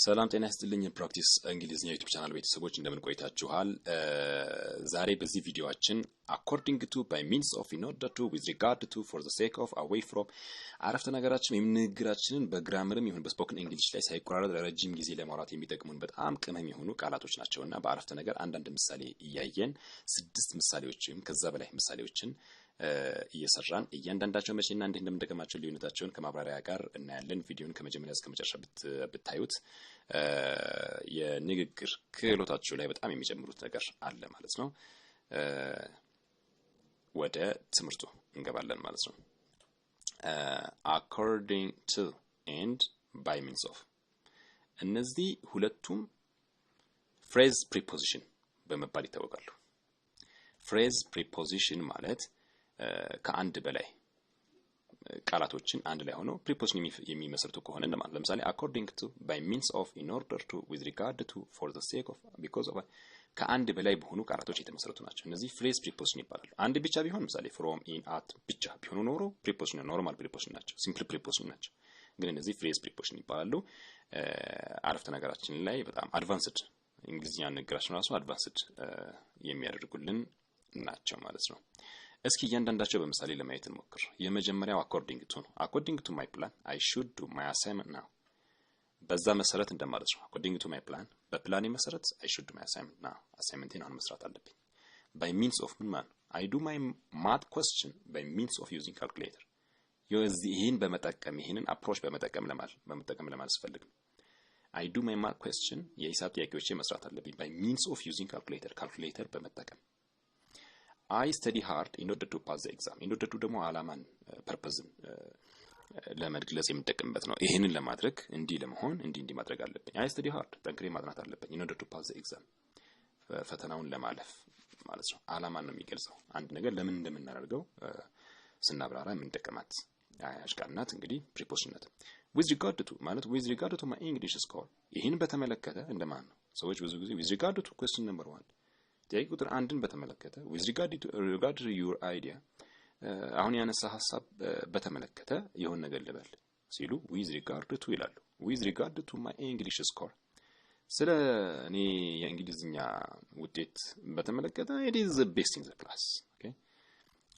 ሰላም ጤና ይስጥልኝ ፕራክቲስ እንግሊዝኛ ዩቲዩብ ቻናል ቤተሰቦች እንደምን ቆይታችኋል? ዛሬ በዚህ ቪዲዮአችን according to by means of in order to with regard to for the sake of away from አረፍተ ነገራችን ወይም ንግግራችንን በግራመርም ይሁን በስፖክን እንግሊሽ ላይ ሳይቆራረጥ ለረጅም ጊዜ ለማውራት የሚጠቅሙን በጣም ቅመም የሆኑ ቃላቶች ናቸውና በአረፍተ ነገር አንዳንድ ምሳሌ እያየን 6 ምሳሌዎችም ከዛ በላይ ምሳሌዎችን እየሰራን እያንዳንዳቸው መቼና እንዴት እንደምንጠቀማቸው ልዩነታቸውን ከማብራሪያ ጋር እናያለን። ቪዲዮን ከመጀመሪያ እስከ መጨረሻ ብታዩት የንግግር ክህሎታችሁ ላይ በጣም የሚጨምሩት ነገር አለ ማለት ነው። ወደ ትምህርቱ እንገባለን ማለት ነው። according to and by means of እነዚህ ሁለቱም phrase preposition በመባል ይታወቃሉ። phrase preposition ማለት ከአንድ በላይ ቃላቶችን አንድ ላይ ሆኖ preposition የሚመስርቱ ከሆነ እንደማለት ለምሳሌ according to by means of in order to with regard to for the sake of because of ከአንድ በላይ በሆኑ ቃላቶች የተመሰረቱ ናቸው። እነዚህ phrase preposition ይባላሉ። አንድ ብቻ ቢሆን ለምሳሌ from in at ብቻ ቢሆኑ ኖሮ preposition normal preposition ናቸው፣ simple preposition ናቸው። ግን እነዚህ phrase preposition ይባላሉ። አረፍተ ነገራችን ላይ በጣም advanced እንግሊዝኛ ንግግራችን ራሱ advanced የሚያደርጉልን ናቸው ማለት ነው። እስኪ እያንዳንዳቸው በምሳሌ ለማየት እንሞክር። የመጀመሪያው according to ነው። according to my plan I should do my assignment now በዛ መሰረት እንደማለት ነው። according to my plan በፕላኔ መሰረት I should do my assignment now assignmentin አሁን መስራት አለብኝ። by means of ምን ማለት I do my math question by means of using calculator ይሄን በመጠቀም ይሄንን approach በመጠቀም ለማለት ፈልግ I do my math question የሂሳብ ጥያቄዎችን መስራት አለብኝ by means of using calculator በመጠቀም I study hard in order to pass the exam in order to ደግሞ ዓላማን ፐርፐዝን ለመግለጽ የምንጠቀምበት ነው። ይሄንን ለማድረግ እንዲህ ለመሆን እንዲህ ማድረግ አለብኝ። I study hard ጠንክሬ ማጥናት አለብኝ in order to pass the exam ፈተናውን ለማለፍ ማለት ነው። ዓላማን ነው የሚገልጸው። አንድ ነገር ለምን እንደምናደርገው ስናብራራ የምንጠቀማት አያያዥ ቃል ናት። እንግዲህ preposition ናት። with regard to ማለት with regard to my English score ይሄን በተመለከተ እንደማን ነው ሰዎች ብዙ ጊዜ with regard to question number 1 ጥያቄ ቁጥር 1ን በተመለከተ with regard to your idea አሁን ያነሳ ሐሳብ በተመለከተ የሆነ ነገር ልበል ሲሉ with regard to ይላሉ። with regard to my English score ስለ እኔ የእንግሊዝኛ ውጤት በተመለከተ it is the best in the class okay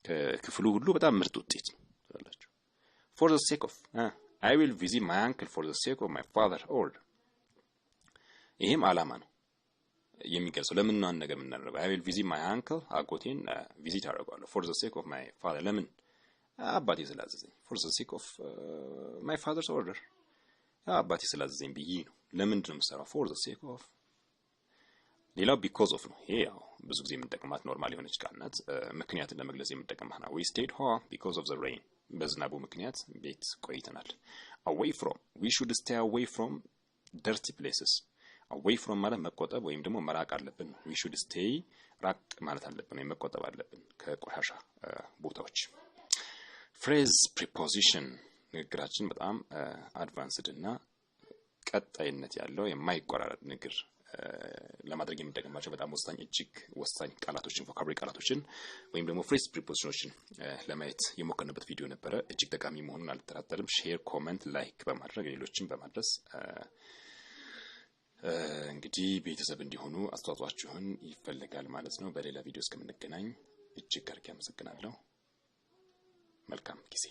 ከክፍሉ ሁሉ በጣም ምርጥ ውጤት ትላላችሁ። for the sake of I will visit my uncle for the sake of my father order ይሄም ዓላማ ነው የሚገልጸው። ለምን ነው ነገር የምናደርገው I will visit my uncle አጎቴን ቪዚት አደርጋለሁ for the sake of my father ለምን አባቴ ስላዘዘኝ for the sake of my father's order አባቴ ስላዘዘኝ ብዬ ነው። ለምንድን ነው የምሰራው for the sake of ሌላው because of ነው። ይሄ ያው ብዙ ጊዜ የምንጠቀማት ኖርማል የሆነች ቃል ናት። ምክንያትን ለመግለጽ የምንጠቀማት ነው። we stayed home because of the rain በዝናቡ ምክንያት ቤት ቆይተናል። away from we should stay away from dirty places away from ማለት መቆጠብ ወይም ደግሞ መራቅ አለብን። we should stay ራቅ ማለት አለብን ወይም መቆጠብ አለብን ከቆሻሻ ቦታዎች። phrase preposition ንግግራችን በጣም advanced እና ቀጣይነት ያለው የማይቆራረጥ ንግግር ለማድረግ የምንጠቀማቸው በጣም እጅግ ወሳኝ ቃላቶችን vocabulary ቃላቶችን ወይም ደግሞ phrase prepositionዎችን ለማየት የሞከርንበት ቪዲዮ ነበረ። እጅግ ጠቃሚ መሆኑን አልጠራጠርም። ሼር፣ ኮሜንት፣ ላይክ በማድረግ ሌሎችን በማድረስ እንግዲህ ቤተሰብ እንዲሆኑ አስተዋጽኦአችሁን ይፈልጋል ማለት ነው። በሌላ ቪዲዮ እስከምንገናኝ እጅግ አድርጌ አመሰግናለሁ። መልካም ጊዜ